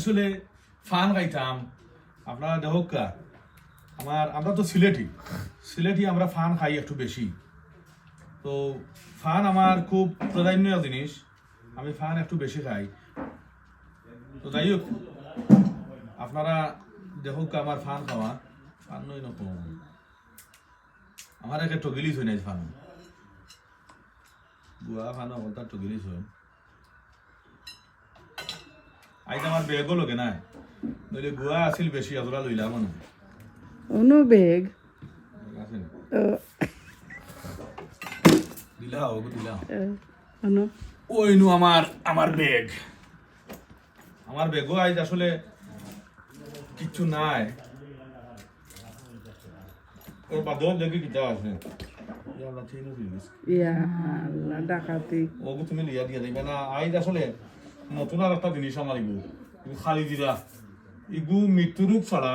আসলে ফান খাইতাম আপনারা দেখক আমরা তো সিলেটি আমরা ফান খাই একটু বেশি। তো ফান আমার খুব প্রধান্য জিনিস, আমি ফান একটু বেশি খাই। তো যাই হোক আপনারা দেখুক আমার ফান খাওয়া ফান নই নকম আমার একে টগিলিস হয় নাই ফান বুয়া ফান তার টগিলিস হয়। আইজ আমার বেগও লগে নাই নইলে গুয়া আছিল বেশি আজরা লইলাম না অনু বেগ আছে না দিলা অনু ওইনু আমার বেগও আইজ আসলে কিছু নাই। ওর বাদল দেখি কিতা আছে ইয়ালা চিনো ফিলিস ইয়া আল্লাহ ডাকাতি ওগো তুমি লিয়া দিয়া দিবে না। আইজ আসলে নতুন আর একটা জিনিস আমার ইগু খালি দিরা ইগু মৃত্যুরূপ ছাড়া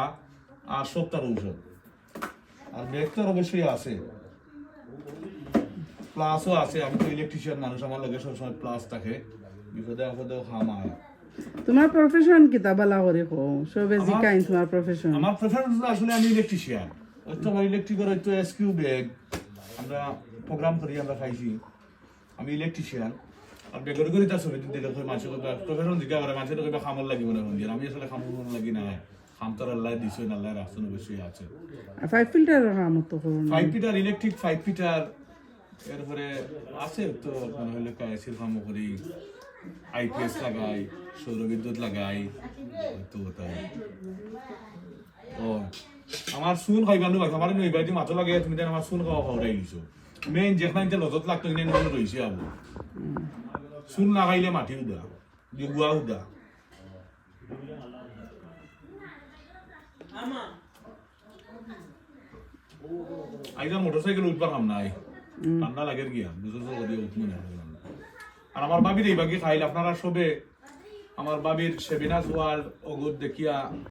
আর সত্যার ঔষধ। আর বেগ তো অবশ্যই আছে, প্লাসও আছে। আমি তো ইলেকট্রিশিয়ান মানুষ, আমার লগে সবসময় প্লাস থাকে, বিপদে আপদেও খাম আয়। তোমার প্রফেশন কিতা বালা করে কো সবে জিকাইন তোমার প্রফেশন? আমার প্রেফারেন্স আসলে আমি ইলেকট্রিশিয়ান। ওই তো আমার ইলেকট্রিকের ওই তো এসকিউ ব্যাগ আমরা প্রোগ্রাম করি, আমরা খাইছি। আমি ইলেকট্রিশিয়ান আর বেগর করি তার ছবি দেখে মানুষের প্রফেশন দিকে করে মানুষের কইবা খামর লাগি মনে হয়। আমি আসলে খামর লাগি না, খামতার আল্লাহ দিছে না, আল্লাহ রাখছেন অবশ্যই আছে। আর 5 ফিল্টার কাম তো করুন 5 ফিটার ইলেকট্রিক 5 ফিটার এরপরে আছে তো মনে হইলে কাইসির কাম করি, আইপিএস লাগাই, সৌর বিদ্যুৎ লাগাই তো তাই। ও আমার শুন খাইবানো ভাই আমার নই বাইদি মাথা লাগে তুমি জান আমার শুন খাওয়া খাওয়াই দিছো। মেইন যেখানে যে লজত লাগতো কিনে মনে রইছে আবু শুন লাগাইলে মাটি উদা গুয়া উদা আইজা মোটরসাইকেল উঠবার কাম নাই, ঠান্ডা লাগে গিয়া দুশো দিয়ে উঠবো না। আর আমার বাবির এই বাকি খাইলে আপনারা সবে আমার বাবির সেবিনাস ওয়ার্ল্ড অগুর দেখিয়া